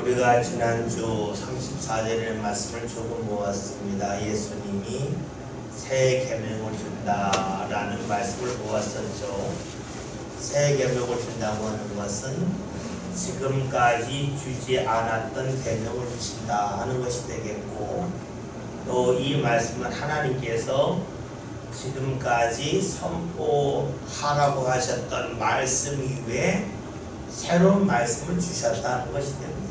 우리가 지난주 34절의 말씀을 조금 모았습니다. 예수님이 새 계명을 준다라는 말씀을 모았었죠. 새 계명을 준다고 하는 것은 지금까지 주지 않았던 계명을 주신다 하는 것이 되겠고, 또 이 말씀은 하나님께서 지금까지 선포하라고 하셨던 말씀 이외에 새로운 말씀을 주셨다는 것이 됩니다.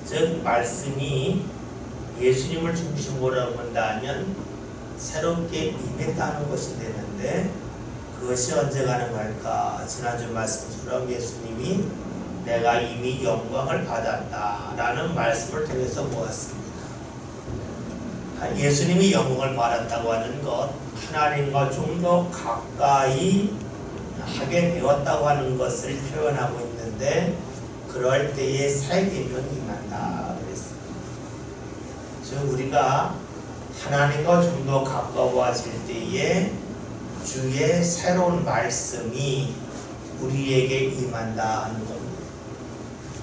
즉 말씀이 예수님을 중심으로 본다면 새롭게 임했다는 것이 되는데, 그것이 언제 가능할까? 지난주 말씀처럼 예수님이 내가 이미 영광을 받았다라는 말씀을 통해서 보았습니다. 예수님이 영광을 받았다고 하는 것, 하나님과 좀 더 가까이 하게 되었다고 하는 것을 표현하고 있는데, 그럴 때에 새 계명이 임한다 그랬습니다. 즉 우리가 하나님과 좀 더 가까워질 때에 주의 새로운 말씀이 우리에게 임한다 하는 겁니다.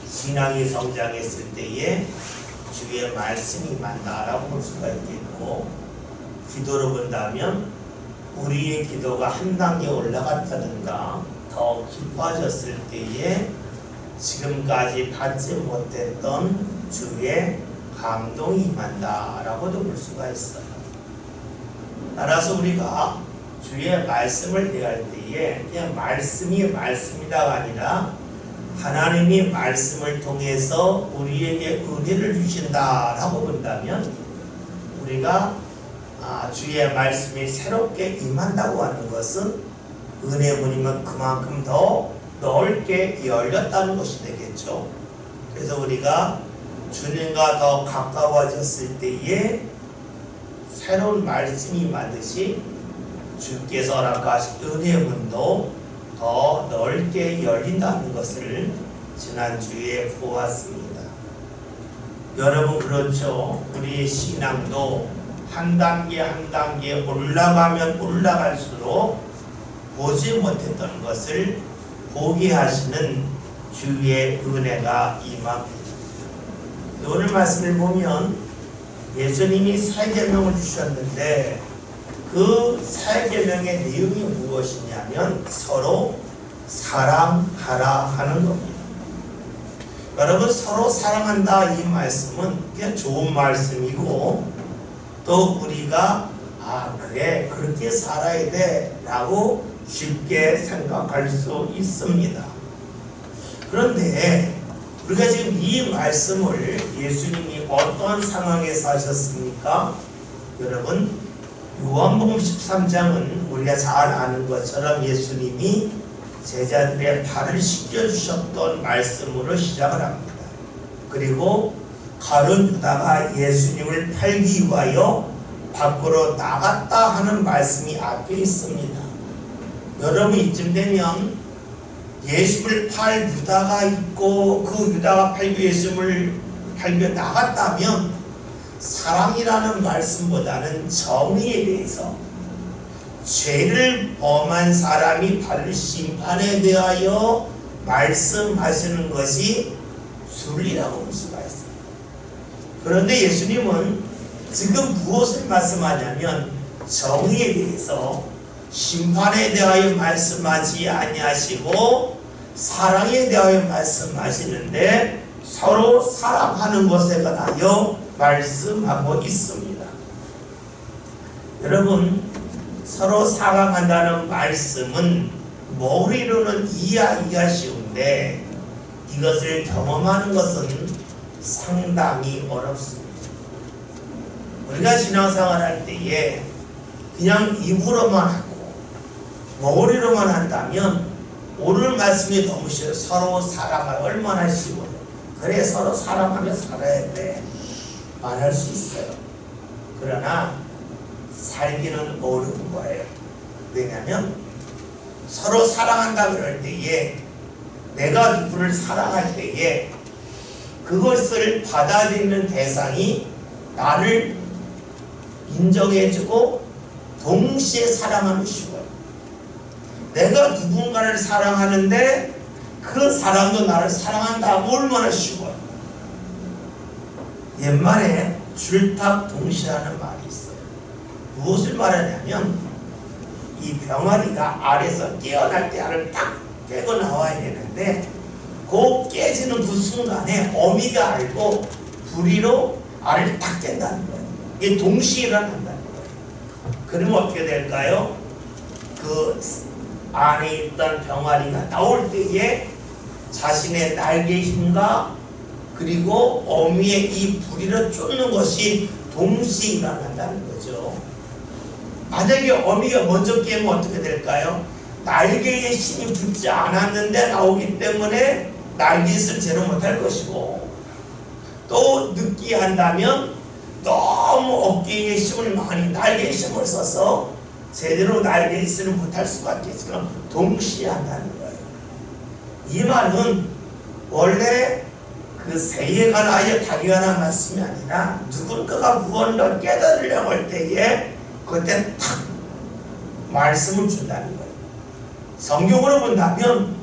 신앙이 성장했을 때에 주의 말씀이 임한다라고 볼 수가 있겠고, 기도로 본다면 우리의 기도가 한 단계 올라갔다든가 더 깊어졌을 때에 지금까지 받지 못했던 주의 감동이 임한다라고도 볼 수가 있어요. 따라서 우리가 주의 말씀을 대할 때에 그냥 말씀이 말씀이다가 아니라 하나님이 말씀을 통해서 우리에게 은혜를 주신다라고 본다면, 우리가 주의 말씀이 새롭게 임한다고 하는 것은 은혜문이면 그만큼 더 넓게 열렸다는 것이 되겠죠. 그래서 우리가 주님과 더 가까워졌을 때에 새로운 말씀이 임하듯이 주께서 허락하신 은혜문도 더 넓게 열린다는 것을 지난주에 보았습니다. 여러분 그렇죠? 우리의 신앙도 한 단계 한 단계 올라가면 올라갈수록 보지 못했던 것을 보게 하시는 주의 은혜가 임합니다. 오늘 말씀을 보면 예수님이 새 계명을 주셨는데, 그 새 계명의 내용이 무엇이냐면 서로 사랑하라 하는 겁니다. 여러분, 서로 사랑한다 이 말씀은 그냥 좋은 말씀이고, 또 우리가 그래 그렇게 살아야 돼 라고 쉽게 생각할 수 있습니다. 그런데 우리가 지금 이 말씀을 예수님이 어떤 상황에서 하셨습니까? 여러분, 요한복음 13장은 우리가 잘 아는 것처럼 예수님이 제자들의 발을 씻겨주셨던 말씀으로 시작을 합니다. 그리고 가룟 유다가 예수님을 팔기 위하여 밖으로 나갔다 하는 말씀이 앞에 있습니다. 여러분, 이쯤 되면 예수를 팔 유다가 있고 그 유다가 팔기 예수를 팔기 나갔다면 사랑이라는 말씀보다는 정의에 대해서, 죄를 범한 사람이 받을 심판에 대하여 말씀하시는 것이 순리라고 볼 수가 있습니다. 그런데 예수님은 지금 무엇을 말씀하냐면 정의에 대해서, 심판에 대하여 말씀하지 아니하시고 사랑에 대하여 말씀하시는데, 서로 사랑하는 것에 관하여 말씀하고 있습니다. 여러분, 서로 사랑한다는 말씀은 머리로는 이해하기가 쉬운데 이것을 경험하는 것은 상당히 어렵습니다. 우리가 신앙생활 할 때에 그냥 입으로만 하고 머리로만 한다면 오늘 말씀이 너무 쉬워요. 서로 사랑하면 얼마나 쉬워요. 그래 서로 사랑하며 살아야 돼 말할 수 있어요. 그러나 살기는 어려운 거예요. 왜냐하면 서로 사랑한다 그럴 때에, 내가 누구를 사랑할 때에 그것을 받아들이는 대상이 나를 인정해주고 동시에 사랑하면 쉬워요. 내가 누군가를 사랑하는데 그 사람도 나를 사랑한다고 얼마나 쉬워요. 옛말에 줄탁 동시하는 말이 있어요. 무엇을 말하냐면 이 병아리가 알에서 깨어날 때 알을 딱 깨고 나와야 되는데 그 깨지는 그 순간에 어미가 알고 부리로 알을 딱 깬다는 거예요. 이게 동시에 일어난다는 거예요. 그러면 어떻게 될까요? 그 안에 있던 병아리가 나올 때에 자신의 날개 힘과 그리고 어미의 이 부리를 쫓는 것이 동시에 일어난다는 거죠. 만약에 어미가 먼저 깨면 어떻게 될까요? 날개에 힘이 붙지 않았는데 나오기 때문에 날갯을 제대로 못할 것이고, 또 늦게 한다면 너무 어깨에 힘을 많이 날개에 힘을 써서 제대로 날갯을 못할 수밖에 없으니까 동시에 한다는 거예요. 이 말은 원래 그 새에 관하여 닭에 관한 말씀이 아니라 누군가가 무언가 깨달으려고 할 때에 그때 탁 말씀을 준다는 거예요. 성경으로 본다면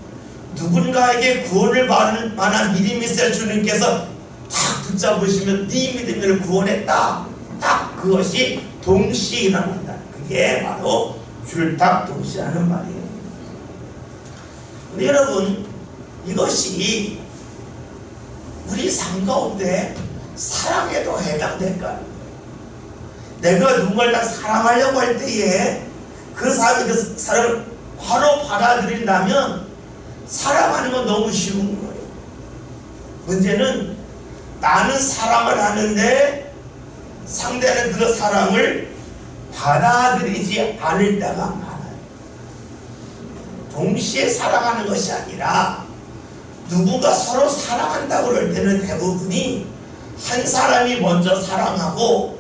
누군가에게 구원을 받을 만한 믿음이 있을 주님께서 탁 붙잡으시면 네 믿음을 구원했다. 딱 그것이 동시에 일어난다. 그게 바로 줄탁 동시라는 말이에요. 근데 여러분, 이것이 우리 삶 가운데 사랑에도 해당될까요? 내가 누군가를 딱 사랑하려고 할 때에 그 사람이 그 사랑을 바로 받아들인다면 사랑하는 건 너무 쉬운 거예요. 문제는 나는 사랑을 하는데 상대는 그 사랑을 받아들이지 않을 때가 많아요. 동시에 사랑하는 것이 아니라 누군가 서로 사랑한다고 그럴 때는 대부분이 한 사람이 먼저 사랑하고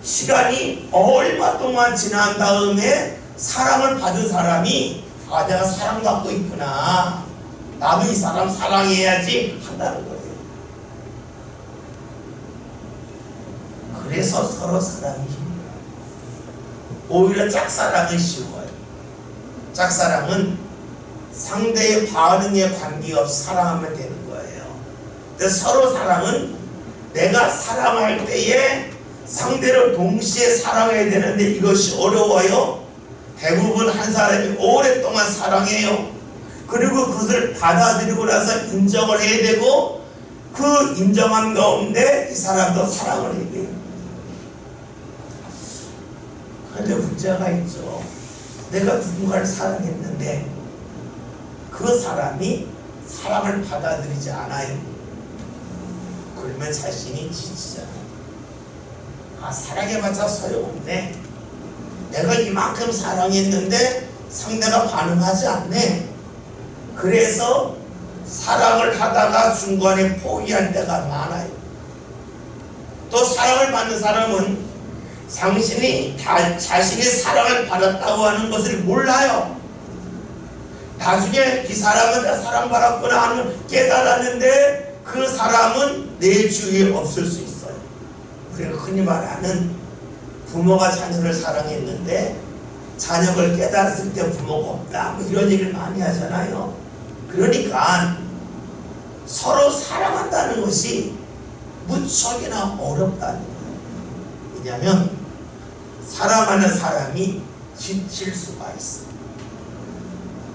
시간이 얼마 동안 지난 다음에 사랑을 받은 사람이 아, 내가 사랑받고 있구나, 나도 이 사람 사랑해야지 한다는 거예요. 그래서 서로 사랑이 힘들어요. 오히려 짝사랑은 쉬워요. 짝사랑은 상대의 반응에 관계없이 사랑하면 되는 거예요. 근데 서로 사랑은 내가 사랑할 때에 상대를 동시에 사랑해야 되는데 이것이 어려워요. 대부분 한 사람이 오랫동안 사랑해요. 그리고 그것을 받아들이고 나서 인정을 해야 되고 그 인정한 가운데 이 사람도 사랑을 해야 돼요. 그런데 문제가 있죠. 내가 누군가를 사랑했는데 그 사람이 사랑을 받아들이지 않아요. 그러면 자신이 지치잖아요. 아, 사랑해봤자 소용없네. 내가 이만큼 사랑했는데 상대가 반응하지 않네. 그래서 사랑을 하다가 중간에 포기할 때가 많아요. 또 사랑을 받는 사람은 자신이 사랑을 받았다고 하는 것을 몰라요. 나중에 이 사람은 나 사랑받았구나 하는 깨달았는데 그 사람은 내 주위에 없을 수 있어요. 우리가 흔히 말하는 부모가 자녀를 사랑했는데 자녀를 깨달았을 때 부모가 없다, 뭐 이런 얘기를 많이 하잖아요. 그러니까 서로 사랑한다는 것이 무척이나 어렵다는 거예요. 왜냐하면 사랑하는 사람이 지칠 수가 있어요.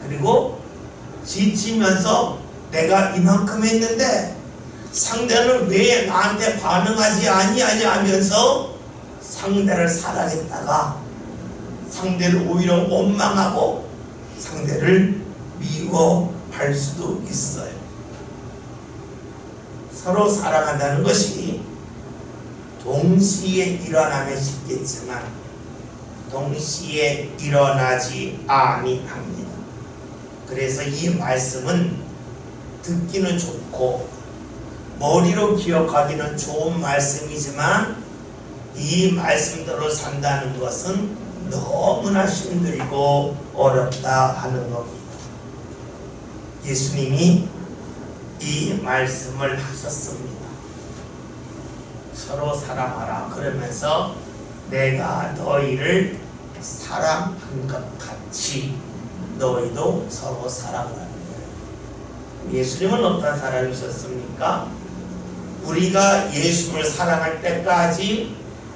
그리고 지치면서 내가 이만큼 했는데 상대는 왜 나한테 반응하지 아니하냐 하면서 상대를 사랑했다가 상대를 오히려 원망하고 상대를 미워할 수도 있어요. 서로 사랑한다는 것이 동시에 일어나면 쉽겠지만 동시에 일어나지 아니합니다. 그래서 이 말씀은 듣기는 좋고 머리로 기억하기는 좋은 말씀이지만 이 말씀대로 산다는 것은 너무나 힘들고 어렵다 하는 겁니다. 예수님이 이 말씀을 하셨습니다. 서로 사랑하라 그러면서 내가 너희를 사랑한 것 같이 너희도 서로 사랑하라는 거예요. 예수님은 어떤 사람이셨습니까? 우리가 예수를 사랑할 때까지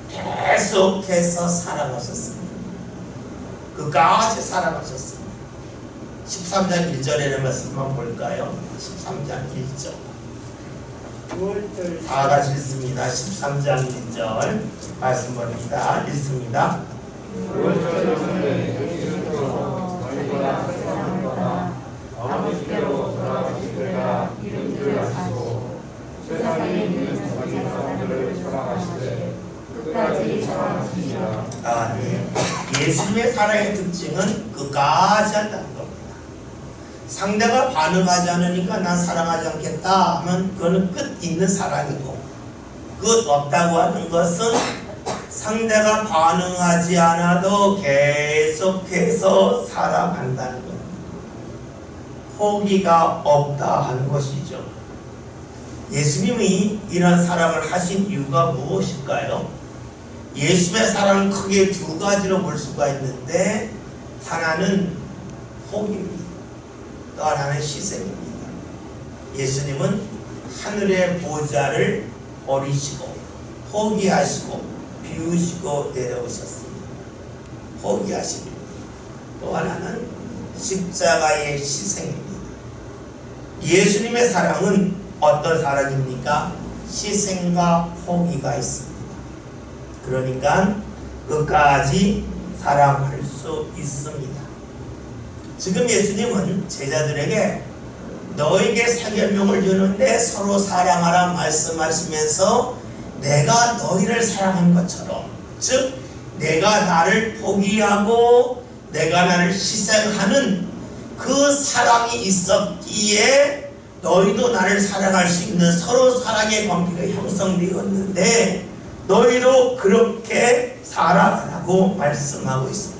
계속해서 사랑하셨습니다. 끝까지 사랑하셨습니다. 13장 1절에는 말씀만 볼까요? 13장 1절 다 같이 읽습니다. 13장 1절 말씀 봅니다. 읽습니다. 아버지께로 돌아가신 그가 이른 줄 아시고 세상에 있는 자기 사람들을 사랑하시되 끝까지 사랑하시니라. 네. 예수님의 사랑의 특징은 끝까지 한다는 겁니다. 상대가 반응하지 않으니까 난 사랑하지 않겠다 하면 그거는 끝 있는 사랑이고, 끝 없다고 하는 것은 상대가 반응하지 않아도 계속해서 사랑한다는 겁니다. 포기가 없다 하는 것이죠. 예수님이 이런 사랑을 하신 이유가 무엇일까요? 예수님의 사랑은 크게 두 가지로 볼 수가 있는데, 하나는 포기입니다. 또 하나는 희생입니다. 예수님은 하늘의 보좌를 버리시고 포기하시고 비우시고 내려오셨습니다. 포기하십니다. 또 하나는 십자가의 희생입니다. 예수님의 사랑은 어떤 사랑입니까? 희생과 포기가 있습니다. 그러니까 끝까지 사랑할 수 있습니다. 지금 예수님은 제자들에게 너에게 새 계명을 주는데 서로 사랑하라 말씀하시면서 내가 너희를 사랑한 것처럼, 즉 내가 나를 포기하고 내가 나를 희생하는 그 사랑이 있었기에 너희도 나를 사랑할 수 있는 서로 사랑의 관계가 형성되었는데 너희도 그렇게 살아가라고 말씀하고 있습니다.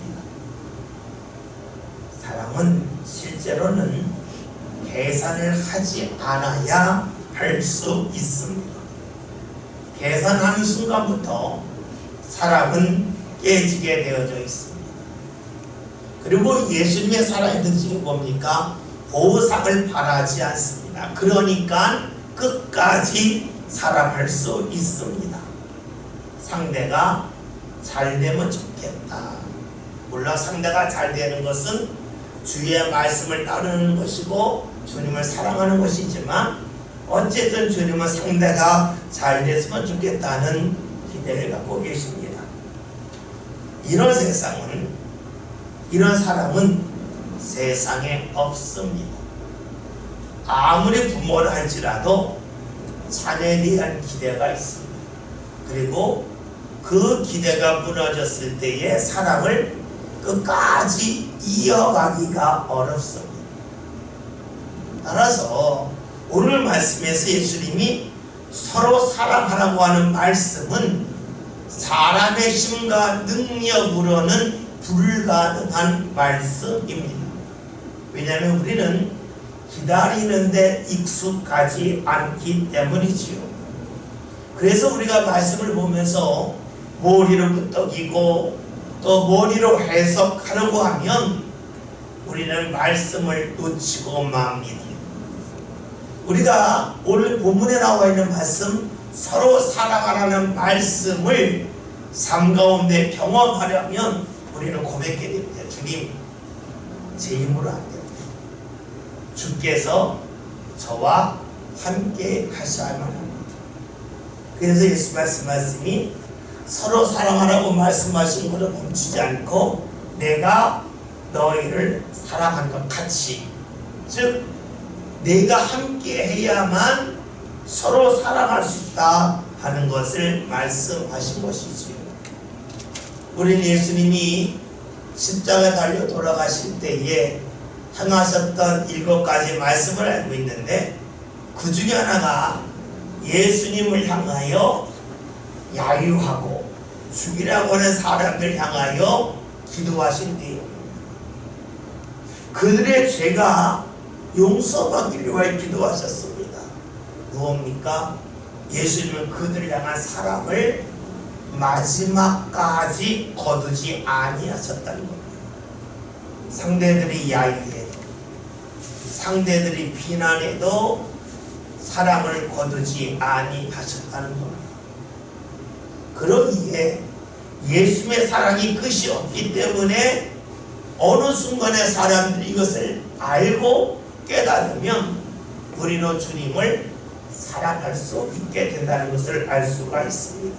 사랑은 실제로는 계산을 하지 않아야 할 수 있습니다. 계산하는 순간부터 사랑은 깨지게 되어져 있습니다. 그리고 예수님의 사랑의 특징이 뭡니까? 보상을 바라지 않습니다. 그러니까 끝까지 사랑할 수 있습니다. 상대가 잘 되면 좋겠다. 물론 상대가 잘 되는 것은 주의 말씀을 따르는 것이고 주님을 사랑하는 것이지만 어쨌든 주님은 상대가 잘 됐으면 좋겠다는 기대를 갖고 계십니다. 이런 세상은, 이런 사람은 세상에 없습니다. 아무리 부모를 할지라도 자녀에 대한 기대가 있습니다. 그리고 그 기대가 무너졌을 때의 사랑을 끝까지 이어가기가 어렵습니다. 따라서 오늘 말씀에서 예수님이 서로 사랑하라고 하는 말씀은 사람의 힘과 능력으로는 불가능한 말씀입니다. 왜냐하면 우리는 기다리는데 익숙하지 않기 때문이지요. 그래서 우리가 말씀을 보면서 머리로 끄떡이고 또 머리로 해석하려고 하면 우리는 말씀을 놓치고 맙니다. 우리가 오늘 본문에 나와 있는 말씀, 서로 사랑하라는 말씀을 삶 가운데 경험하려면 우리는 고백해야 됩니다. 주님, 제 힘으로 안 됩니다. 주께서 저와 함께 하셔야만 합니다. 그래서 예수 말씀이 서로 사랑하라고 말씀하신 것을 멈추지 않고 내가 너희를 사랑한 것 같이, 즉 내가 함께 해야만 서로 사랑할 수 있다 하는 것을 말씀하신 것이지요. 우리는 예수님이 십자가에 달려 돌아가실 때에 행하셨던 7가지 말씀을 알고 있는데 그 중에 하나가 예수님을 향하여 야유하고 죽이라고 하는 사람들 향하여 기도하신 내용입니다. 그들의 죄가 용서받기 위하여 기도하셨습니다. 무엇입니까? 예수님은 그들을 향한 사랑을 마지막까지 거두지 아니하셨다는 겁니다. 상대들이 야유해도, 상대들이 비난해도, 사랑을 거두지 아니하셨다는 겁니다. 그러기에 예수님의 사랑이 끝이 없기 때문에 어느 순간에 사람들이 이것을 알고 깨달으면 우리는 주님을 사랑할 수 있게 된다는 것을 알 수가 있습니다.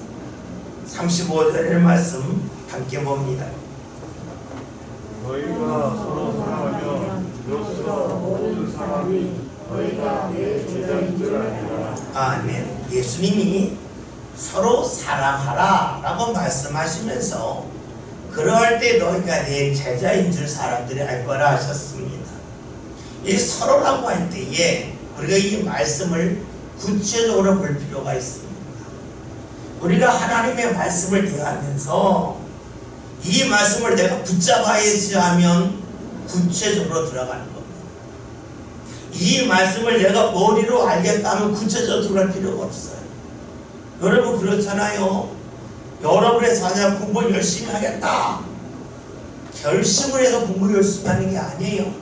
35절의 말씀 함께 봅니다. 너희가 서로 사랑하면 이로써 모든 사람이 너희가 내 제자인 줄 알리라. 아멘. 예수님이 서로 사랑하라 라고 말씀하시면서 그러할 때 너희가 내 제자인 줄 사람들이 알 거라 하셨습니다. 이 서로라고 할 때에 우리가 이 말씀을 구체적으로 볼 필요가 있습니다. 우리가 하나님의 말씀을 대하면서 이 말씀을 내가 붙잡아야지 하면 구체적으로 들어가는 겁니다. 이 말씀을 내가 머리로 알겠다면 구체적으로 들어갈 필요가 없어요. 여러분 그렇잖아요. 여러분의 자녀가 공부 열심히 하겠다. 결심을 해서 공부 열심히 하는 게 아니에요.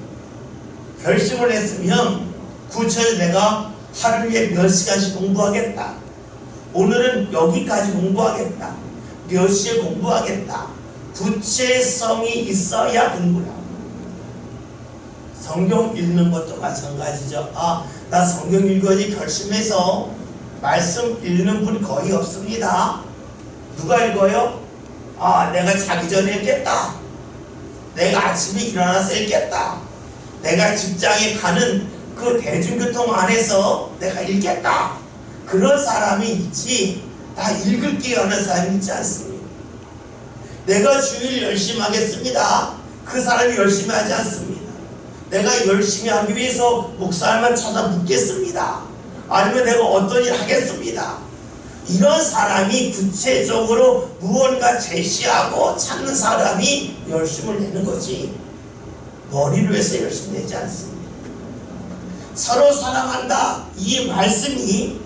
결심을 했으면 구체적으로 내가 하루에 몇 시간씩 공부하겠다. 오늘은 여기까지 공부하겠다. 몇 시에 공부하겠다. 구체성이 있어야 공부를 합니다. 성경 읽는 것도 마찬가지죠. 나 성경 읽어야지 결심해서 말씀 읽는 분 거의 없습니다. 누가 읽어요? 내가 자기 전에 읽겠다. 내가 아침에 일어나서 읽겠다. 내가 직장에 가는 그 대중교통 안에서 내가 읽겠다. 그런 사람이 있지 다 읽을게 하는 사람이 있지 않습니다. 내가 주일 열심히 하겠습니다. 그 사람이 열심히 하지 않습니다. 내가 열심히 하기 위해서 목사님만 찾아 묻겠습니다. 아니면 내가 어떤 일 하겠습니다. 이런 사람이 구체적으로 무언가 제시하고 찾는 사람이 열심을 내는 거지 머리로 해서 열심히 내지 않습니다. 서로 사랑한다. 이 말씀이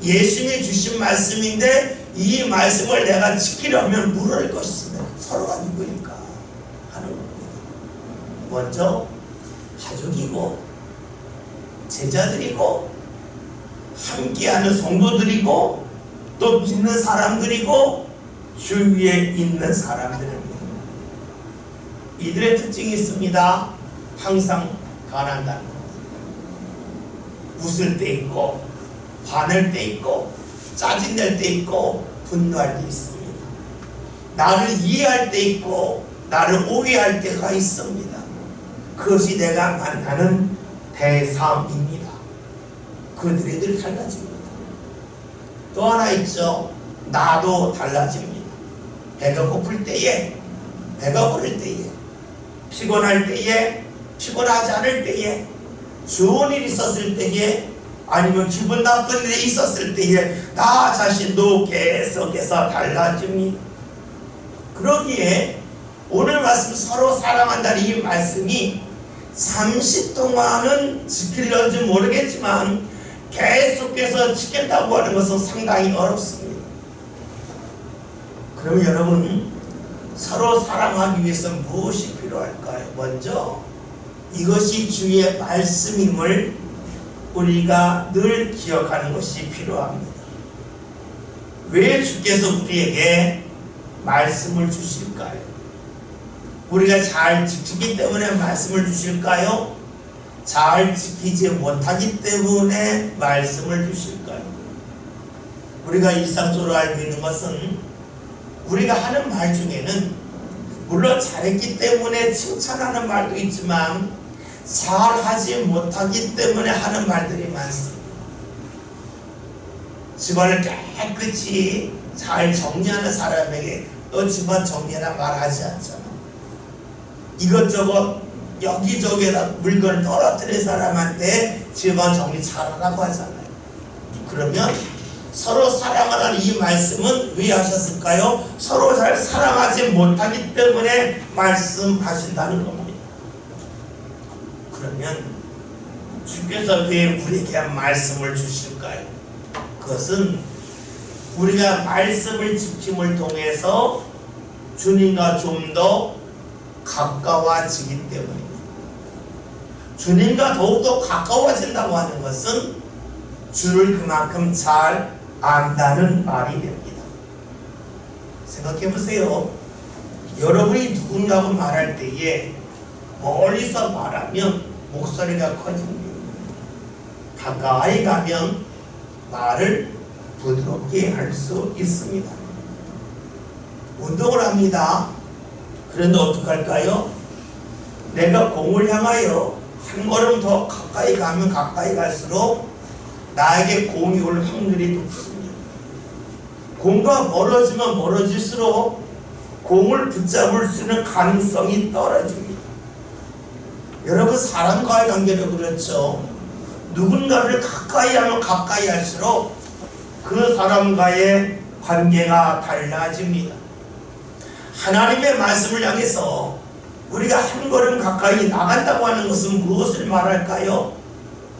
예수님이 주신 말씀인데 이 말씀을 내가 지키려면 물을 것입니다. 서로가 누구일까 하는 겁니다. 먼저 가족이고 제자들이고 함께하는 성도들이고 또 믿는 사람들이고 주위에 있는 사람들입니다. 이들의 특징이 있습니다. 항상 변한다는 겁니다. 웃을 때 있고 화낼 때 있고 짜증낼 때 있고 분노할 때 있습니다. 나를 이해할 때 있고 나를 오해할 때가 있습니다. 그것이 내가 만나는 대상입니다. 그들이 달라집니다. 또 하나 있죠. 나도 달라집니다. 배가 고플 때에, 배가 부를 때에, 피곤할 때에, 피곤하지 않을 때에, 좋은 일이 있었을 때에, 아니면 기분 나쁜 일이 있었을 때에 나 자신도 계속해서 달라집니다. 그러기에 오늘 말씀 서로 사랑한다는 이 말씀이 잠시 동안은 지키려는지 모르겠지만 계속해서 지킨다고 하는 것은 상당히 어렵습니다. 그럼 여러분 서로 사랑하기 위해서 무엇이 필요할까요? 먼저 이것이 주의 말씀임을 우리가 늘 기억하는 것이 필요합니다. 왜 주께서 우리에게 말씀을 주실까요? 우리가 잘 지키기 때문에 말씀을 주실까요? 잘 지키지 못하기 때문에 말씀을 주실까요? 우리가 일상적으로 알고 있는 것은 우리가 하는 말 중에는 물론 잘했기 때문에 칭찬하는 말도 있지만 잘하지 못하기 때문에 하는 말들이 많습니다. 집안을 깨끗이 잘 정리하는 사람에게 너 집안 정리해라 말하지 않잖아. 이것저것 여기저기에다 물건을 떨어뜨린 사람한테 집안 정리 잘하라고 하잖아요. 그러면 서로 사랑하라는 이 말씀은 왜 하셨을까요? 서로 잘 사랑하지 못하기 때문에 말씀하신다는 겁니다. 그러면 주께서 왜 우리에게 말씀을 주실까요? 그것은 우리가 말씀을 지킴을 통해서 주님과 좀 더 가까워지기 때문입니다. 주님과 더욱더 가까워진다고 하는 것은 주를 그만큼 잘 안다는 말이 됩니다. 생각해 보세요. 여러분이 누군가하고 말할 때에 멀리서 말하면 목소리가 커집니다. 가까이 가면 말을 부드럽게 할 수 있습니다. 운동을 합니다. 그런데 어떡할까요? 내가 공을 향하여 한 걸음 더 가까이 가면 가까이 갈수록 나에게 공이 올 확률이 높습니다. 공과 멀어지면 멀어질수록 공을 붙잡을 수 있는 가능성이 떨어집니다. 여러분, 사람과의 관계도 그렇죠. 누군가를 가까이 하면 가까이 할수록 그 사람과의 관계가 달라집니다. 하나님의 말씀을 향해서 우리가 한 걸음 가까이 나간다고 하는 것은 무엇을 말할까요?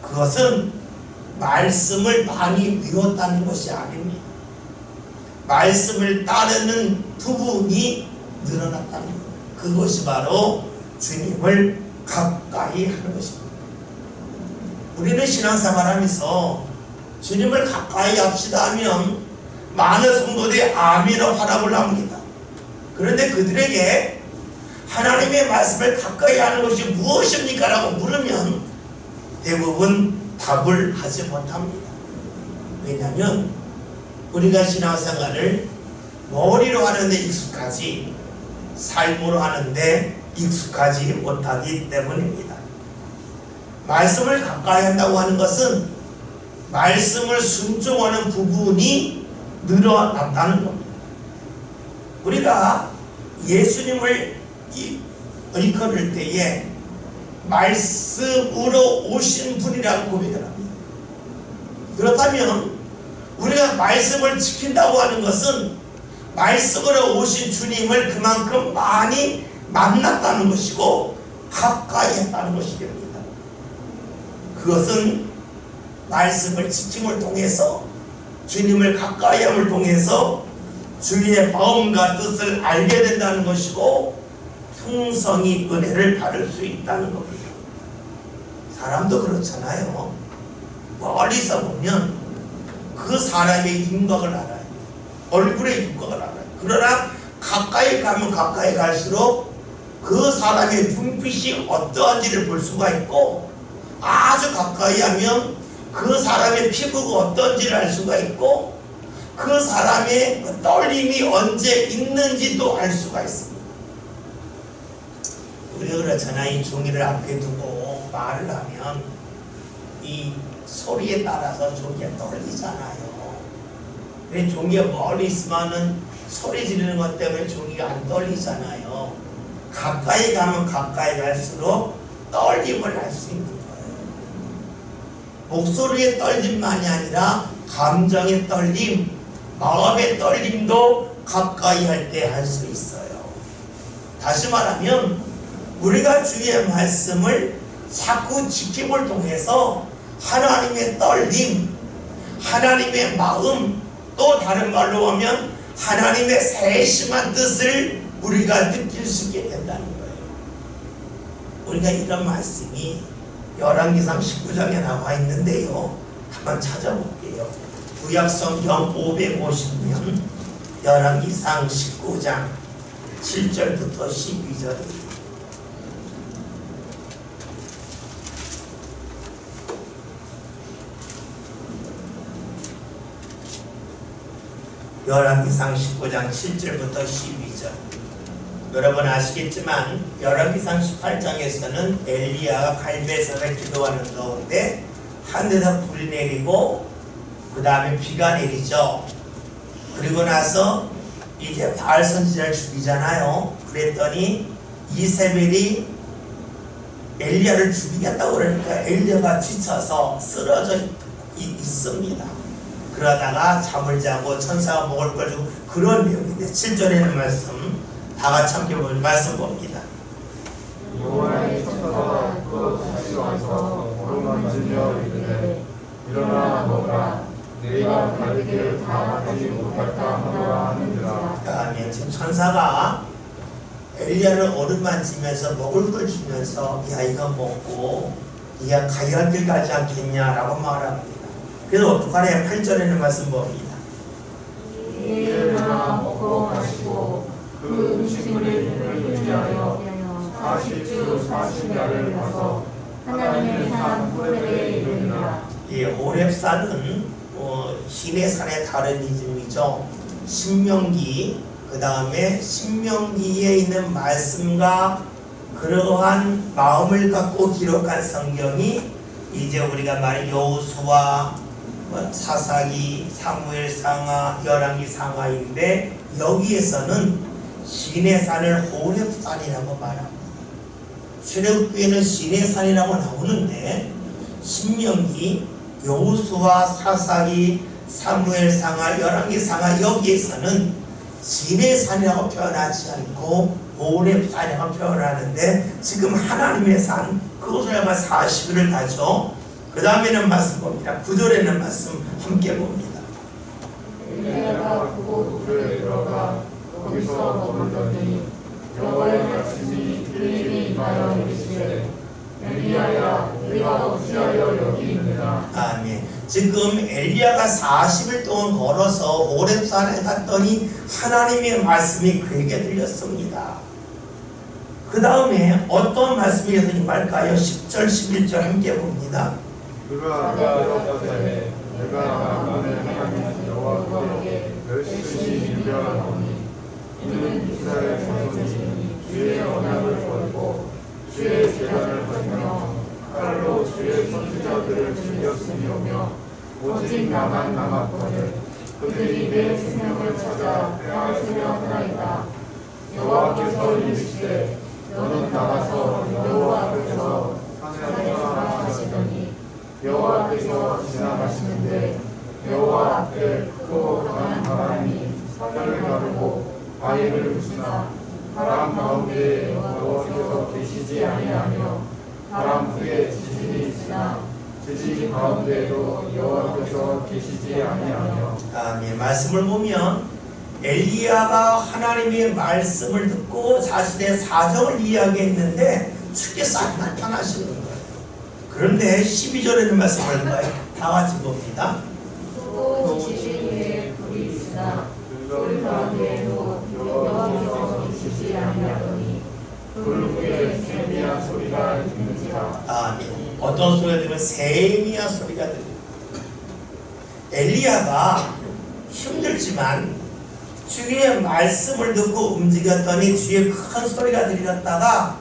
그것은 말씀을 많이 외웠다는 것이 아닙니다. 말씀을 따르는 부분이 늘어났다는 것. 그것이 바로 주님을 가까이 하는 것입니다. 우리는 신앙생활하면서 주님을 가까이 합시다 하면 많은 성도들이 아멘으로 화답을 합니다. 그런데 그들에게 하나님의 말씀을 가까이 하는 것이 무엇입니까? 라고 물으면 대부분 답을 하지 못합니다. 왜냐하면 우리가 신앙생활을 머리로 하는데 익숙하지 삶으로 하는데 익숙하지 못하기 때문입니다. 말씀을 가까이 한다고 하는 것은 말씀을 순종하는 부분이 늘어났다는 겁니다. 우리가 예수님을 일컬을 때에 말씀으로 오신 분이라고 고백을 합니다. 그렇다면 우리가 말씀을 지킨다고 하는 것은 말씀으로 오신 주님을 그만큼 많이 만났다는 것이고 가까이 했다는 것이 됩니다. 그것은 말씀을 지킴을 통해서 주님을 가까이 함을 통해서 주님의 마음과 뜻을 알게 된다는 것이고 풍성히 은혜를 받을 수 있다는 겁니다. 사람도 그렇잖아요. 멀리서 보면 그 사람의 윤곽을 알아요. 얼굴의 윤곽을 알아요. 그러나 가까이 가면 가까이 갈수록 그 사람의 눈빛이 어떠한지를 볼 수가 있고 아주 가까이 하면 그 사람의 피부가 어떤지를 알 수가 있고 그 사람의 떨림이 언제 있는지도 알 수가 있습니다. 우리가 그렇잖아요. 이 종이를 앞에 두고 말을 하면 이 소리에 따라서 종이가 떨리잖아요. 왜 종이가 멀리 있으면은 소리 지르는 것 때문에 종이가 안 떨리잖아요. 가까이 가면 가까이 갈수록 떨림을 할 수 있는 거예요. 목소리의 떨림만이 아니라 감정의 떨림, 마음의 떨림도 가까이 할 때 할 수 있어요. 다시 말하면 우리가 주의 말씀을 자꾸 지킴을 통해서 하나님의 떨림, 하나님의 마음, 또 다른 말로 하면 하나님의 세심한 뜻을 우리가 느낄 수 있게 된다는 거예요. 우리가 이런 말씀이 열왕기상 19장에 나와 있는데요. 한번 찾아볼게요. 구약성경 550면 열왕기상 19장 7절부터 12절입니다. 열왕기상 19장 7절부터 12절. 여러분 아시겠지만 열왕기상 18장에서는 엘리야가 갈멜산에 기도하는 가운데 하늘에서 불이 내리고 그 다음에 비가 내리죠. 그리고 나서 이제 바알 선지자를 죽이잖아요. 그랬더니 이세벨이 엘리야를 죽이겠다고 그러니까 엘리야가 지쳐서 쓰러져 있습니다. 그러다가 잠을 자고 천사가 먹을 걸 주고 그런 내용인데 7절에 있는 말씀 다 같이 함께 보면 말씀 봅니다. 여호와의 천사가 또 다시 와서 어루만지며 이르되 일어나 먹으라 내가 다르게 다 하지 못할까 하노라 하느니라. 아멘. 지금 천사가 엘리야를 어루만지면서 먹을 걸 주면서 야 이거 먹고 네가 가야 할 길 가지 않겠냐라고 말합니다. 그래서 어떡하냐? 8절에는 말씀 봅니다. 일어나 먹고 마시고 그 음식물을 의지하여 40주 40야를 가서 하나님의 산 호렙에 이르니라. 이 호렙산은 시내산의 다른 이름이죠. 신명기, 그 다음에 신명기에 있는 말씀과 그러한 마음을 갖고 기록한 성경이 이제 우리가 말한 여호수아, 사사기, 사무엘상하, 열왕기상하인데 여기에서는 시내산을 호렙산이라고 말합니다. 출애굽기에는 시내산이라고 나오는데 신명기, 여호수아, 사사기, 사무엘상하, 열왕기상하 여기에서는 시내산이라고 표현하지 않고 호렙산이라고 표현하는데 지금 하나님의 산 그것을 아마 40일을 가죠. 그 다음에는 말씀 봅니다. 9절에는 말씀 함께 봅니다. 엘리야가 그곳에 들어가 거기서 머물더니 여호와의 말씀이 그에게 임하여 이르시되 엘리야야 네가 어찌하여 여기 있느냐. 아멘. 지금 엘리야가 40일 동안 걸어서 호렙산에 갔더니 하나님의 말씀이 그에게 들렸습니다. 그 다음에 어떤 말씀이 임할까요? 10절 11절 함께 봅니다. 그가 이르되 내가 만군의 하나님 여호와께 열심히 인정하노니 이는 이스라엘 자손이 주의 언약을 버리고 주의 제단을 버리며 칼로 주의 선지자들을 죽였으며 오직 나만 남았거늘 그들이 내 생명을 찾아 빼앗으려 하나이다. 여호와께서 이르시되 너는 나가서 여호와 앞에서 산에서 하시더니 여호와께서 지나가시는데 여호와 앞에 크고 강한 바람이 산을 가르고 바위를 부수나 바람 가운데 여호와께서 계시지 아니하며 바람 후에 지진이 있으나 지진 가운데에도 여호와께서 계시지 아니하며. 아멘. 말씀을 보면 엘리야가 하나님의 말씀을 듣고 자신의 사정을 이야기했는데 주께서 안 나타나시는 거예요. 그런데 12절에는 말씀을 봐요. 다 같이 봅니다. 또 지진 위에 불이 있으나 불 가운데에도 여호와께서 계시지 아니하더니 불 위에 세미한 소리가 있는지라. 아멘. 어떤 소리가 들으면 세미한 소리가 들려요. 엘리야가 힘들지만 주의 말씀을 듣고 움직였더니 주의 큰 소리가 들렸다가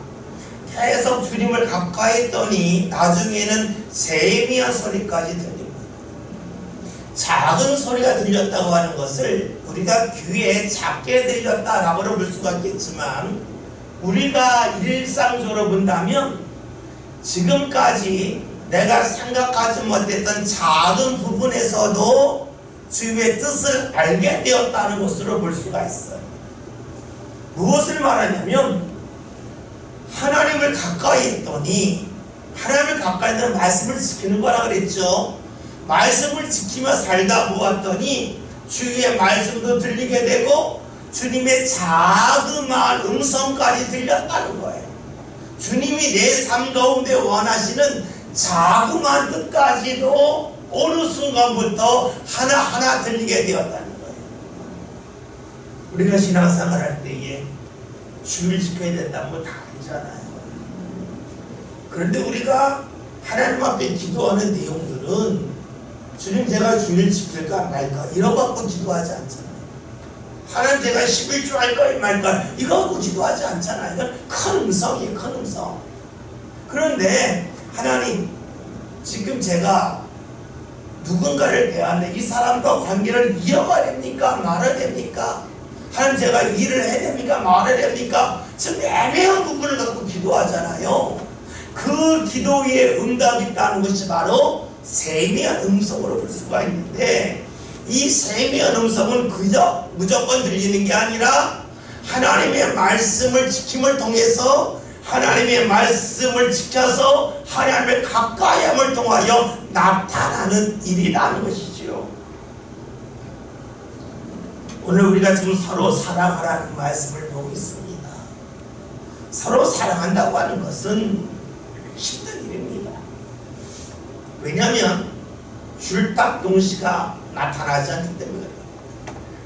계속 주님을 가까이 했더니 나중에는 세미한 소리까지 들립니다. 작은 소리가 들렸다고 하는 것을 우리가 귀에 작게 들렸다라고 볼 수가 있겠지만 우리가 일상적으로 본다면 지금까지 내가 생각하지 못했던 작은 부분에서도 주의 뜻을 알게 되었다는 것으로 볼 수가 있어요. 무엇을 말하냐면 하나님을 가까이 했더니 하나님을 가까이 했던 말씀을 지키는 거라 그랬죠. 말씀을 지키며 살다 보았더니 주의 말씀도 들리게 되고 주님의 자그마한 음성까지 들렸다는 거예요. 주님이 내 삶 가운데 원하시는 자그마한 뜻까지도 어느 순간부터 하나하나 들리게 되었다는 거예요. 우리가 신앙생활 할 때에 주를 지켜야 된다는 건 다 알잖아요. 그런데 우리가 하나님 앞에 기도하는 내용들은 주님 제가 주를 지킬까 말까 이런 거 갖고 기도하지 않잖아요. 하나님 제가 11조 할까 말까 이거 갖고 기도하지 않잖아요. 이건 큰 음성이에요. 큰 음성. 그런데 하나님 지금 제가 누군가를 대하는데 이 사람과 관계를 이어가야 됩니까? 말아야 됩니까? 하나님 제가 일을 해야 됩니까? 말아야 됩니까? 지금 애매한 부분을 갖고 기도하잖아요. 그 기도의 응답이 있다는 것이 바로 세미한 음성으로 볼 수가 있는데 이 세미한 음성은 그저 무조건 들리는 게 아니라 하나님의 말씀을 지킴을 통해서 하나님의 말씀을 지켜서 하나님을 가까이함을 통하여 나타나는 일이라는 것이지요. 오늘 우리가 지금 서로 사랑하라는 말씀을 보고 있습니다. 서로 사랑한다고 하는 것은 힘든 일입니다. 왜냐하면 줄딱 동시가 나타나지 않기 때문에 그래요.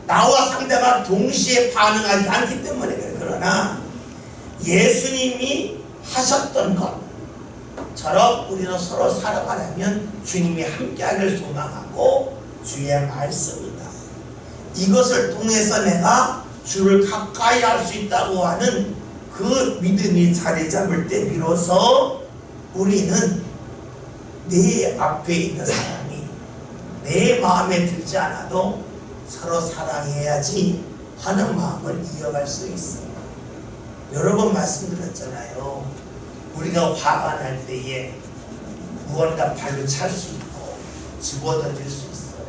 나와 상대가 동시에 반응하지 않기 때문에 그래요. 그러나 예수님이 하셨던 것처럼 우리는 서로 살아가려면 주님이 함께하기를 소망하고 주의 말씀이다. 이것을 통해서 내가 주를 가까이 할 수 있다고 하는 그 믿음이 자리 잡을 때 비로소 우리는 내 앞에 있는 사람이 내 마음에 들지 않아도 서로 사랑해야지 하는 마음을 이어갈 수 있어요. 여러 번 말씀드렸잖아요. 우리가 화가 날 때에 무언가 발로 찰 수 있고 집어던질 수 있어요.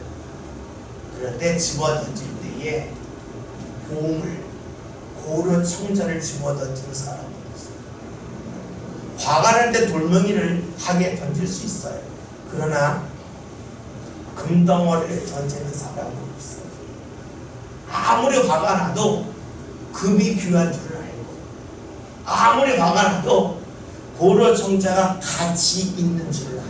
그런데 집어던질 때에 보물, 고려 청전을 집어던지는 사람은 있어요. 화가 날 때 돌멩이를 하게 던질 수 있어요. 그러나 금덩어리를 던지는 사람은 있어요. 아무리 화가 나도 금이 귀한 줄 알고, 아무리 화가 나도 고려 청자가 가치 있는 줄 알아요.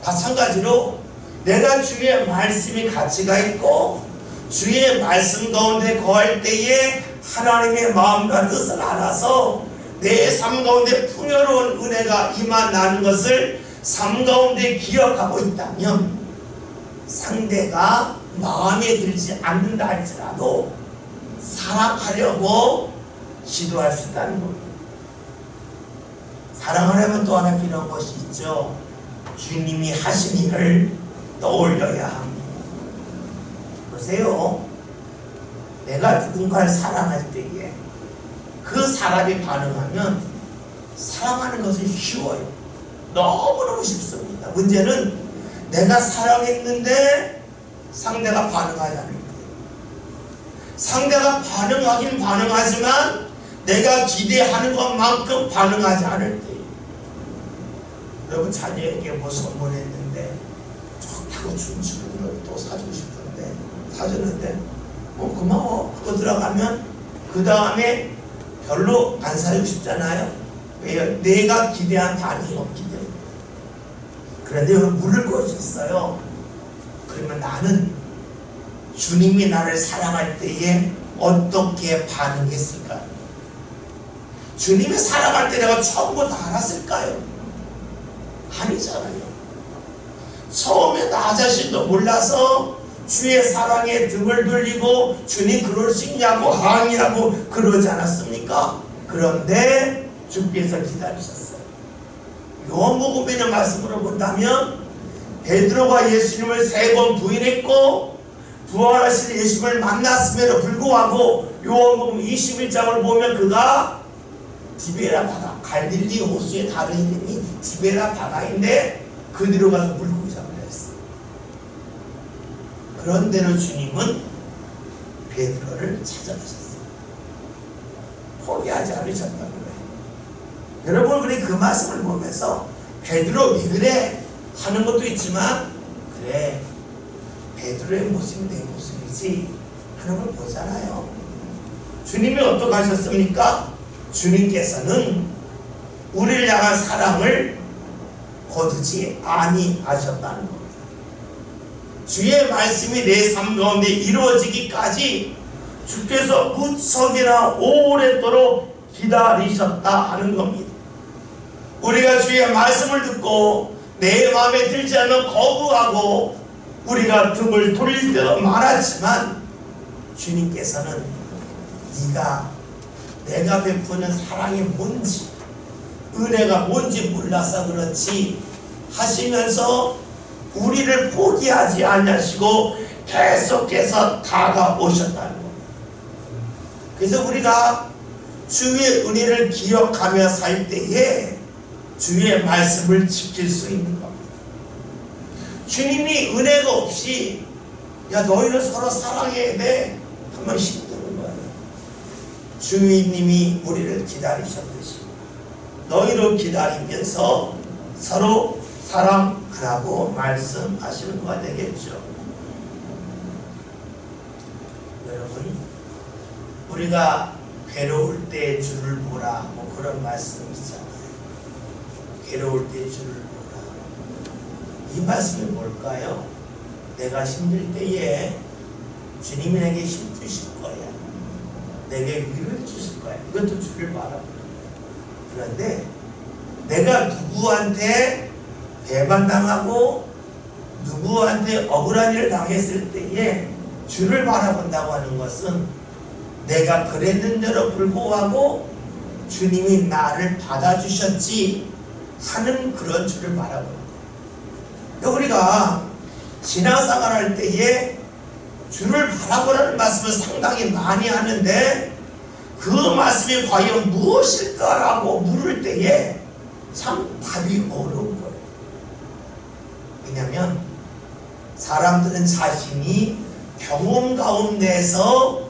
마찬가지로 내가 주의 말씀이 가치가 있고 주의 말씀 가운데 거할 때에 하나님의 마음과 뜻을 알아서 내 삶 가운데 풍요로운 은혜가 임한다는 것을 삶 가운데 기억하고 있다면 상대가 마음에 들지 않는다 할지라도 사랑하려고 시도할 수 있다는 겁니다. 사랑하려면 또 하나 필요한 것이 있죠. 주님이 하신 일을 떠올려야 합니다. 보세요. 내가 누군가를 사랑할 때에 그 사람이 반응하면 사랑하는 것은 쉬워요. 너무너무 쉽습니다. 문제는 내가 사랑했는데 상대가 반응하지 않을 때, 상대가 반응하긴 반응하지만 내가 기대하는 것만큼 반응하지 않을 때, 여러분 자녀에게 뭐 선물했는데 좋다고 춤추는 걸 또 사주고 싶은데 사줬는데 고마워 하고 들어가면 그 다음에 별로 안 사주고 싶잖아요. 왜요? 내가 기대한 반응이 없기 때문에. 그런데 물을 것있어요. 그러면 나는 주님이 나를 사랑할 때에 어떻게 반응했을까요? 주님이 사랑할 때 내가 전부 다 알았을까요? 아니잖아요. 처음에 나 자신도 몰라서 주의 사랑에 등을 돌리고 주님 그럴 수 있냐고 항의하고 그러지 않았습니까? 그런데 주께서 기다리셨어요. 요한복음의 말씀으로 본다면 베드로가 예수님을 3번 부인했고 부활하신 예수님을 만났음에도 불구하고 요한복음 21장을 보면 그가 디베라 바다, 갈릴리 호수의 다른 이름이 디베라 바다인데 그 뒤로 가서 물고기 잡으려 했어요. 그런데도 주님은 베드로를 찾아가셨어요. 포기하지 않으셨다는 거예요. 여러분, 그래 그 말씀을 보면서 베드로 왜 그래 하는 것도 있지만, 그래 베드로의 모습이 내 모습이지 하는 걸 보잖아요. 주님이 어떻게 하셨습니까? 주님께서는 우리를 향한 사랑을 거두지 아니하셨다는 겁니다. 주의 말씀이 내 삶 가운데 이루어지기까지 주께서 무척이나 오랫도록 기다리셨다 하는 겁니다. 우리가 주의 말씀을 듣고 내 마음에 들지 않으면 거부하고 우리가 등을 돌릴 때도 많았지만 주님께서는 내가 베푸는 사랑이 뭔지, 은혜가 뭔지 몰라서 그렇지 하시면서 우리를 포기하지 않으시고 계속해서 다가오셨다는 겁니다. 그래서 우리가 주의 은혜를 기억하며 살 때에 주의 말씀을 지킬 수 있는 겁니다. 주님이 은혜가 없이 야 너희는 서로 사랑해야 돼 하면 힘드는 거예요. 주님이 우리를 기다리셨듯이 너희를 기다리면서 서로 사랑하라고 말씀하시는 거가 되겠죠. 여러분, 우리가 괴로울 때 주를 보라 뭐 그런 말씀이잖아요. 괴로울 때 주를 보라. 이 말씀이 뭘까요? 내가 힘들 때에 주님이 내게 힘 주실 거야. 내게 위로해 주실 거야. 이것도 주를 바라보는 거예요. 그런데 내가 누구한테 배반당하고 누구한테 억울한 일을 당했을 때에 주를 바라본다고 하는 것은 내가 그랬는데도 불구하고 주님이 나를 받아주셨지 하는 그런 주를 바라보는 거예요. 우리가 신앙생활 할 때에 주를 바라보라는 말씀을 상당히 많이 하는데 그 말씀이 과연 무엇일까라고 물을 때에 참 답이 어려운 거예요. 왜냐하면 사람들은 자신이 경험 가운데서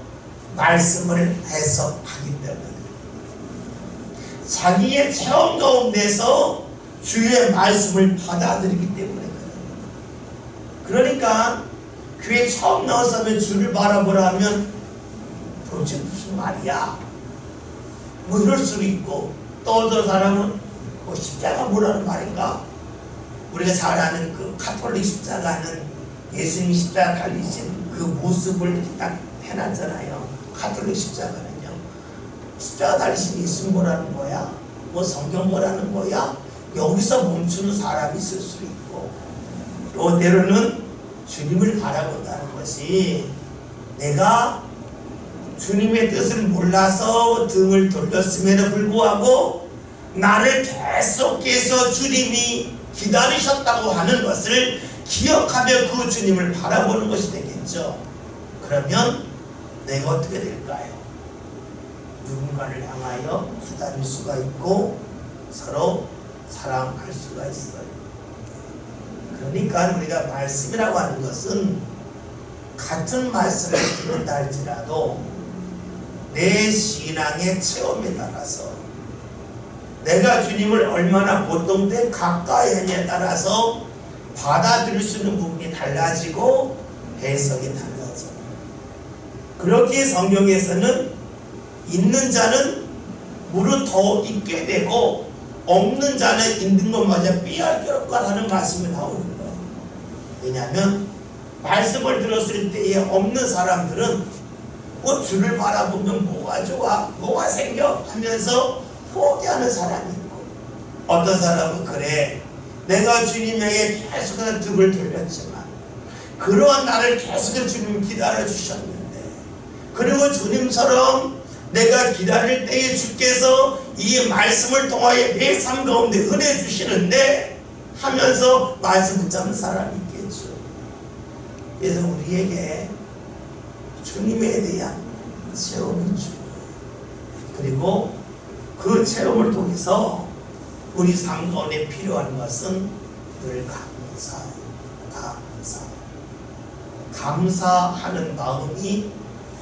말씀을 해석하기 때문에 자기의 체험 가운데서 주의 말씀을 받아들이기 때문에 그러니까 교회 처음 나와서 주를 바라보라 하면 도대체 무슨 말이야? 뭐 이럴 수도 있고 또 어떤 사람은 뭐 십자가 뭐라는 말인가? 우리가 잘 아는 그 가톨릭 십자가는 예수님이 십자가 달리신 그 모습을 이렇게 딱 해놨잖아요. 가톨릭 십자가는요. 십자가 달리신 예수님 뭐라는 거야? 뭐 성경 뭐라는 거야? 여기서 멈추는 사람이 있을 수 있고 또 때로는 주님을 바라본다는 것이 내가 주님의 뜻을 몰라서 등을 돌렸음에도 불구하고 나를 계속해서 주님이 기다리셨다고 하는 것을 기억하며 그 주님을 바라보는 것이 되겠죠. 그러면 내가 어떻게 될까요? 누군가를 향하여 기다릴 수가 있고 서로 사랑할 수가 있어요. 그러니까 우리가 말씀이라고 하는 것은 같은 말씀을 듣는다 할지라도 내 신앙의 체험에 따라서 내가 주님을 얼마나 보통된 가까이 하냐에 따라서 받아들일 수 있는 부분이 달라지고 해석이 달라져. 그렇게 성경에서는 있는 자는 무릇 더 있게 되고 없는 자는 있는 것마저 빼앗겨라는 말씀이 나오는 거예요. 왜냐하면 말씀을 들었을 때에 없는 사람들은 뭐 주를 바라보면 뭐가 좋아 뭐가 생겨 하면서 포기하는 사람이 있고 어떤 사람은 그래 내가 주님에게 계속해서 등을 돌렸지만 그러한 나를 계속해서 주님 기다려주셨는데 그리고 주님처럼 내가 기다릴 때에 주께서 이 말씀을 통하여 내 삶 가운데 은혜 주시는데 하면서 말씀 붙잡는 사람이 있겠죠. 그래서 우리에게 주님에 대한 체험이 중요해요. 그리고 그 체험을 통해서 우리 삶 가운데 필요한 것은 늘 감사하는 마음이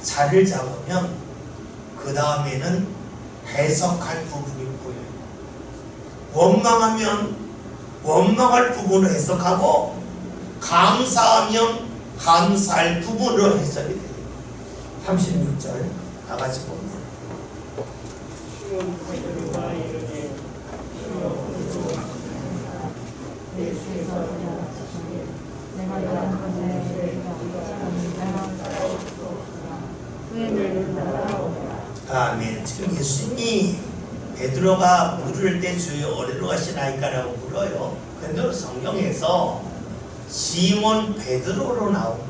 자리를 잡으면 그 다음에는 해석할 부분이 보여요. 원망하면 원망할 부분을 해석하고 감사하면 감사할 부분으로 해석이 돼요. 36절 다 같이 보면 아멘. 지금 예수님이 베드로가 물을 때 주여 어디로 가시나이까라고 불러요. 근데 성경에서 시몬 베드로로 나옵니다.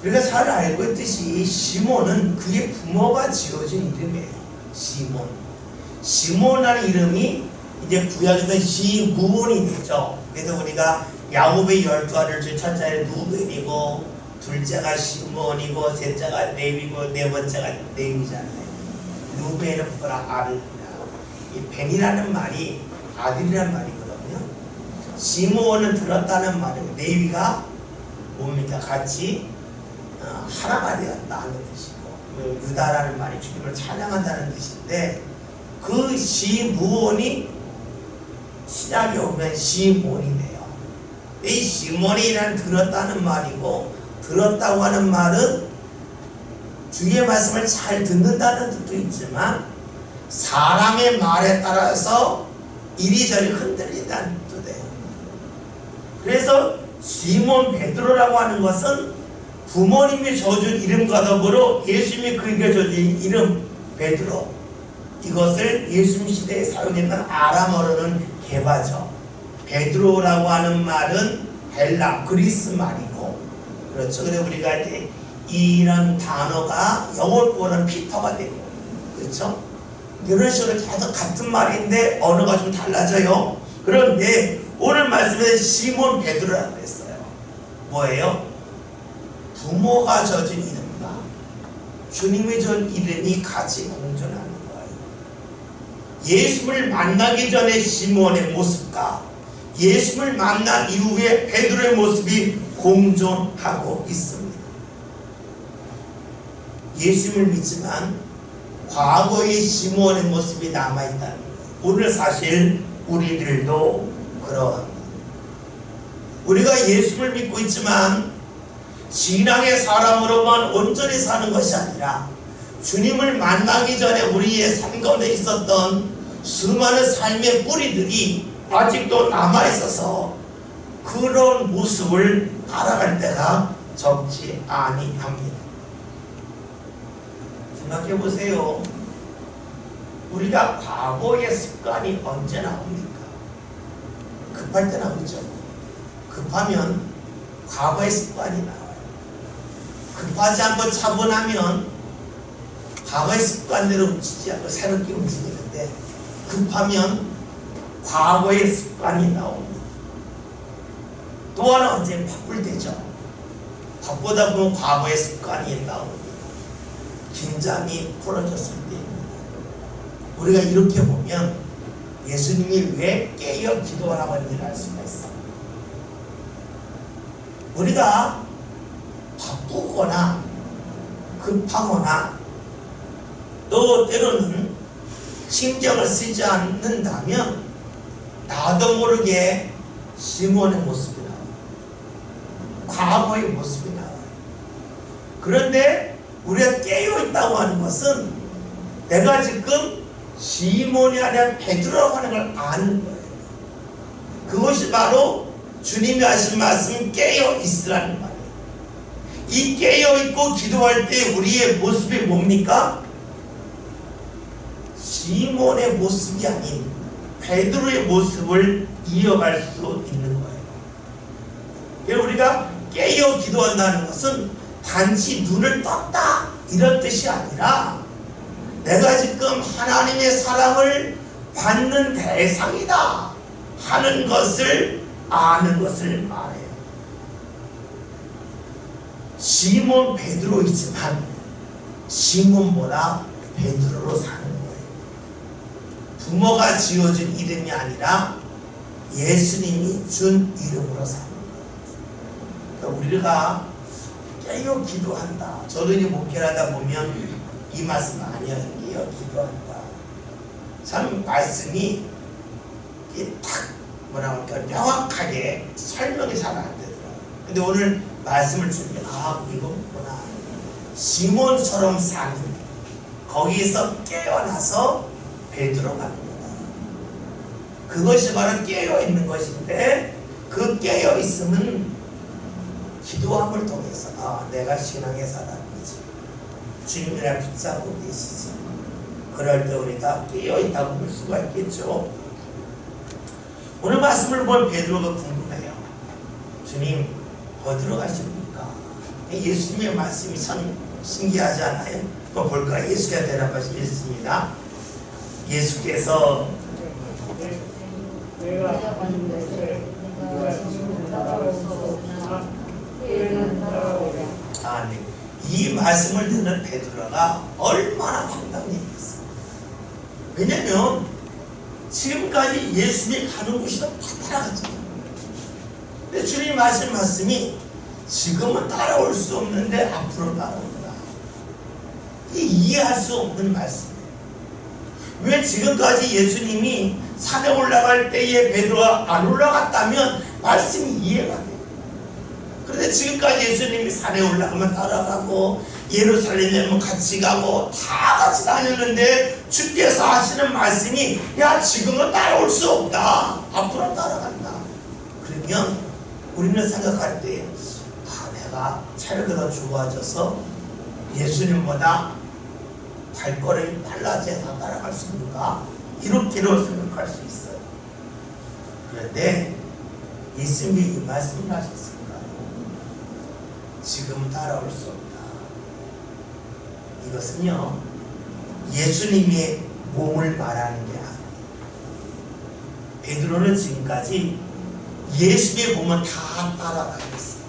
우리가 잘 알고 있듯이 시몬은 그의 부모가 지어준 이름이에요. 시몬이라는 이름이 이제 구약에서 시므온이 되죠. 그래서 우리가 야곱의 12아들 중 첫째가 루벤이고 둘째가 시므온이고 셋째가 레위고 네 번째가 레위잖아요. 루벤은 뭐라 아들입니다. 이 벤이라는 말이 아들이라는 말이거든요. 시므온은 들었다는 말이에요. 레위가 뭡니까? 같이 하나가 되었다 하는 뜻이고 유다라는 말이 주님을 찬양한다는 뜻인데 그 시므온이 신약에 오면 시몬이 돼요. 이 시몬이라는 들었다는 말이고 들었다고 하는 말은 주의 말씀을 잘 듣는다는 뜻도 있지만 사람의 말에 따라서 이리저리 흔들린다는 뜻도 돼요. 그래서 시몬 베드로라고 하는 것은 부모님이 줘준 이름과 더불어 예수님이 그에게 줘준 이름 베드로, 이것을 예수님 시대에 사용했던 아람어로는 게바죠. 베드로라고 하는 말은 헬라 그리스 말이고, 그렇죠. 그래서 우리가 이제 이런 단어가 영어로 보면 피터가 되고, 그렇죠. 이런 식으로 계속 같은 말인데 언어가 좀 달라져요. 그런데 오늘 말씀에 시몬 베드로라고 했어요. 뭐예요? 부모가 져준 이름과 주님이 준 이름이 같이 공존하는 거예요. 예수를 만나기 전에 시몬의 모습과 예수를 만난 이후에 베드로의 모습이 공존하고 있습니다. 예수님을 믿지만 과거의 시몬의 모습이 남아있다는 거예요. 오늘 사실 우리들도 그러합니다. 우리가 예수를 믿고 있지만 신앙의 사람으로만 온전히 사는 것이 아니라 주님을 만나기 전에 우리의 삶 가운데 있었던 수많은 삶의 뿌리들이 아직도 남아있어서 그런 모습을 따라갈 때가 적지 아니합니다. 생각해 보세요. 우리가 과거의 습관이 언제 나옵니까? 급할 때 나오죠. 급하면 과거의 습관이 나와요. 급하지 않고 차분하면 과거의 습관대로 움직이지 않고 새롭게 움직이는데, 급하면 과거의 습관이 나옵니다. 또 하나 언제 바쁠 때죠. 바쁘다 보면 과거의 습관이 나옵니다. 긴장이 풀어졌을 때입니다. 우리가 이렇게 보면 예수님이 왜 깨어 기도하라고 하는지를 알 수가 있어요. 우리가 바쁘거나 급하거나 또 때로는 신경을 쓰지 않는다면 나도 모르게 시몬의 모습이 나와요. 과거의 모습이 나와요. 그런데 우리가 깨어있다고 하는 것은 내가 지금 시몬이 아니라 베드로라고 하는 걸 아는 거예요. 그것이 바로 주님이 하신 말씀 깨어있으라는 말이에요. 이 깨어있고 기도할 때 우리의 모습이 뭡니까? 시몬의 모습이 아닌 베드로의 모습을 이어갈 수 있는 거예요. 그래서 우리가 깨어 기도한다는 것은 단지 눈을 떴다 이런 뜻이 아니라 내가 지금 하나님의 사랑을 받는 대상이다 하는 것을 아는 것을 말해요. 시몬 베드로이지만 시몬보다 베드로로 사는 거예요. 부모가 지어준 이름이 아니라 예수님이 준 이름으로 사는 거예요. 그러니까 우리가 깨어 기도한다. 저도 이제 목회를 하다 보면 이 말씀 많이 하는 게요. 기도한다. 참 말씀이 딱 뭐라 할까 명확하게 설명이 잘 안 되더라고요. 근데 오늘 말씀을 주면 이거구나. 시몬처럼 사는, 거기서 깨어나서 베드로 가는 거다. 그것이 바로 깨어있는 것인데, 그 깨어있음은 기도함을 통해서 내가 신앙의 사람이지, 주님이 날 붙잡고 계시지. 그럴 때 우리가 깨어있다고 볼 수가 있겠죠. 오늘 말씀을 본 베드로가 궁금해요. 주님 어디로 가십니까? 예수님의 말씀이 참 신기하지 않아요? 한번 볼까요? 예수께서 대답하시겠습니다. 예수께서 내가 가는 곳에 네가 지금 따라올 수 없으나 때는 따라오랴. 네. 이 말씀을 듣는 베드로가 얼마나 황당했겠어요. 왜냐면 지금까지 예수님이 가는 곳이다 다 따라갔잖아요. 근데 주님이 하신 말씀이 지금은 따라올 수 없는데 앞으로 따라온다. 이게 이해할 수 없는 말씀이에요. 왜 지금까지 예수님이 산에 올라갈 때에 베드로가 안 올라갔다면 말씀이 이해가 돼요. 그런데 지금까지 예수님이 산에 올라가면 따라가고 예루살렘에 오면 같이 가고 다 같이 다녔는데 주께서 하시는 말씀이 야 지금은 따라올 수 없다. 앞으로 따라간다. 그러면 우리는 생각할 때 내가 체력이 더 좋아져서 예수님보다 발걸음이 빨라져서 따라갈 수 있는가? 이렇게로 생각할 수 있어요. 그런데 예수님이 이 말씀을 하셨을까요? 지금 따라올 수 없다. 이것은요, 예수님의 몸을 말하는 게 아니에요. 베드로는 지금까지 예수의 몸은 다 따라다녔어요.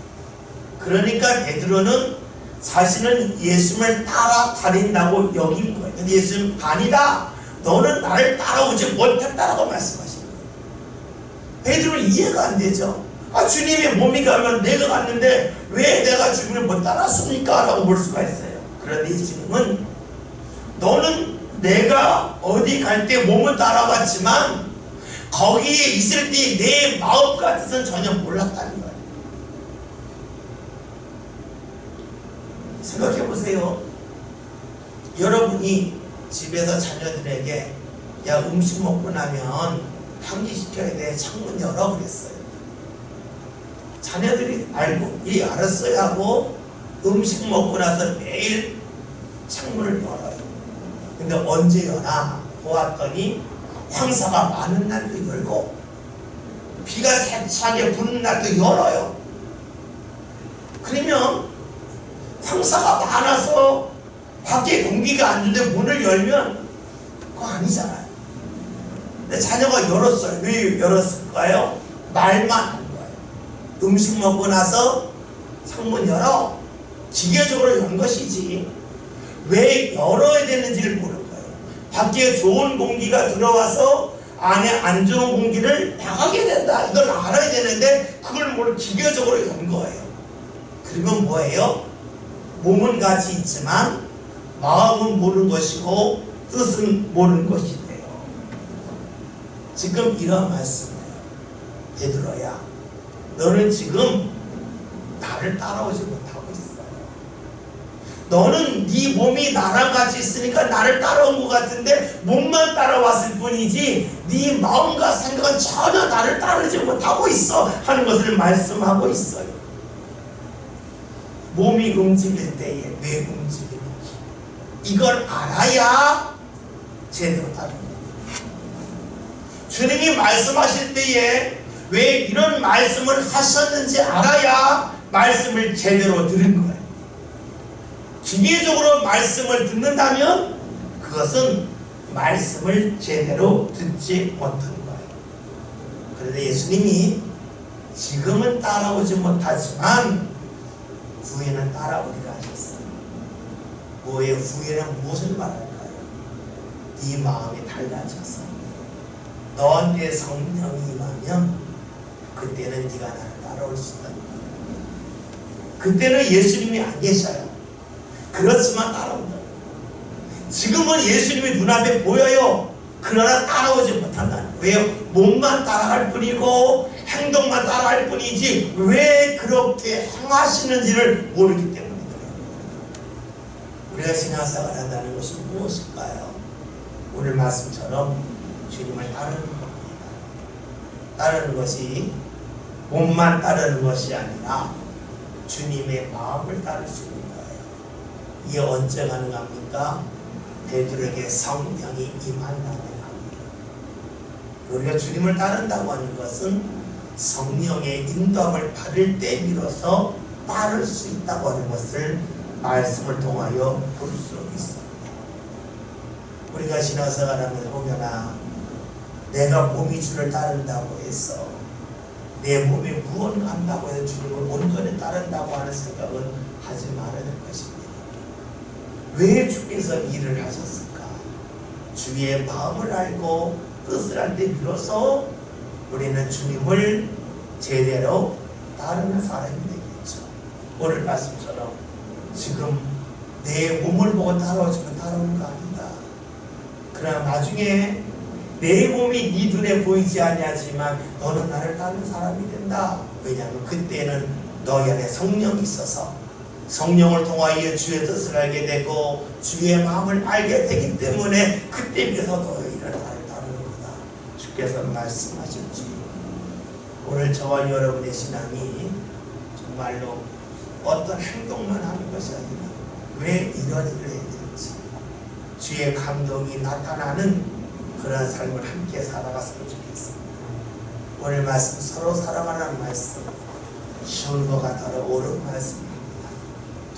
그러니까 베드로는 자신은 예수님을 따라다닌다고 여긴 거예요. 근데 예수님 아니다. 너는 나를 따라오지 못했다라고 말씀하신 거예요. 베드로는 이해가 안 되죠. 주님의 몸이 가면 내가 갔는데 왜 내가 주님을 못 따랐습니까? 라고 볼 수가 있어요. 그런데 예수님은 너는 내가 어디 갈 때 몸을 따라갔지만 거기에 있을 때 내 마음 같아서는 전혀 몰랐다는 거예요. 생각해 보세요. 여러분이 집에서 자녀들에게 야, 음식 먹고 나면 환기시켜야 돼. 창문 열어 그랬어요. 자녀들이 알고 알았어야 하고 음식 먹고 나서 매일 창문을 열어요. 근데 언제 여나 보았더니 황사가 많은 날도 열고 비가 세차게 부는 날도 열어요. 그러면 황사가 많아서 밖에 공기가 안 좋은데 문을 열면 그거 아니잖아요. 근데 자녀가 열었어요. 왜 열었을까요? 말만 한 거예요. 음식 먹고 나서 창문 열어. 기계적으로 연 것이지 왜 열어야 되는지를 모르는 거예요. 밖에 좋은 공기가 들어와서 안에 안 좋은 공기를 나가게 된다. 이걸 알아야 되는데 그걸 모르고 기계적으로 연 거예요. 그러면 뭐예요? 몸은 같이 있지만 마음은 모르는 것이고 뜻은 모르는 것이 돼요. 지금 이런 말씀이에요. 베드로야, 너는 지금 나를 따라오지 못하고 있어요. 너는 네 몸이 나랑 같이 있으니까 나를 따라온 것 같은데 몸만 따라왔을 뿐이지 네 마음과 생각은 전혀 나를 따르지 못하고 있어 하는 것을 말씀하고 있어요. 몸이 움직일 때에 왜 움직이는지 이걸 알아야 제대로 따릅니다. 주님이 말씀하실 때에 왜 이런 말씀을 하셨는지 알아야 말씀을 제대로 들은 거예요. 기계적으로 말씀을 듣는다면 그것은 말씀을 제대로 듣지 못한 거예요. 그런데 예수님이 지금은 따라오지 못하지만 후에는 따라오리라 하셨어요. 뭐의 후에는 무엇을 말할까요? 네 마음이 달라져서 너한테 성령이 임하면 그때는 네가 나를 따라올 수 있다. 그때는 예수님이 안 계셔요. 그렇지만 따라온다. 지금은 예수님이 눈앞에 보여요. 그러나 따라오지 못한다는 거예요. 왜요? 몸만 따라갈 뿐이고 행동만 따라갈 뿐이지 왜 그렇게 행하시는지를 모르기 때문에 그래요. 우리가 신앙생활을 한다는 것이 무엇일까요? 오늘 말씀처럼 주님을 따르는 겁니다. 따르는 것이 몸만 따르는 것이 아니라 주님의 마음을 따를 수 있는 거예요. 이게 언제 가능합니까? 베드로에게 성령이 임한다면 합니다. 우리가 주님을 따른다고 하는 것은 성령의 인도함을 받을 때 비로소 따를 수 있다고 하는 것을 말씀을 통하여 볼 수 있습니다. 우리가 신앙생활하면서 보면은 내가 몸이 주를 따른다고 해서 내 몸이 무언가 한다고 해서 주님을 온전히 따른다고 하는 생각은 하지 말아야 될 것입니다. 왜 주께서 일을 하셨을까? 주의 마음을 알고 뜻을 알 때 비로소 우리는 주님을 제대로 따르는 사람이 되겠죠. 오늘 말씀처럼 지금 내 몸을 보고 따라오지만 따라오는 거 아니다. 그러나 나중에 내 몸이 네 눈에 보이지 아니하지만 너는 나를 따르는 사람이 된다. 왜냐하면 그때는 너희 안에 성령이 있어서 성령을 통하여 주의 뜻을 알게 되고 주의 마음을 알게 되기 때문에 그때 비해서 너희를 나를 따르는 거다. 주께서 말씀하셨지. 오늘 저와 여러분의 신앙이 정말로 어떤 행동만 하는 것이 아니라 왜 이런 일을 해야 되는지 주의 감동이 나타나는 그런 삶을 함께 살아갔으면 좋겠습니다. 오늘 말씀 서로 사랑하라는 말씀 쉬운 것 같아도 옳은 말씀입니다.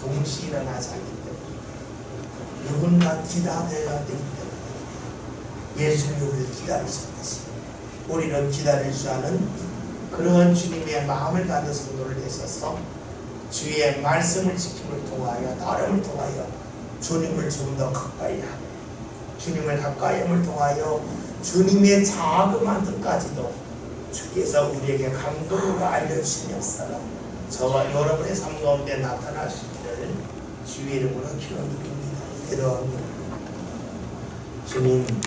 동시에 일어나지 않기 때문에 누군가 기다려야 되기 때문에 예수님을 기다리셨듯이 우리는 기다릴 줄 아는 그런 주님의 마음을 가진 성도를 되셔서 주의 말씀을 지킴을 통하여 따름을 통하여 주님을 좀 더 가까이 하고 주님을 가까이 함을 통하여 주님의 자그마한 뜻까지도 주께서 우리에게 감동으로 알려주신 역사가 저와 여러분의 삶 가운데 나타나시기를 주의 이름으로 기원드립니다. 기도합니다. 주님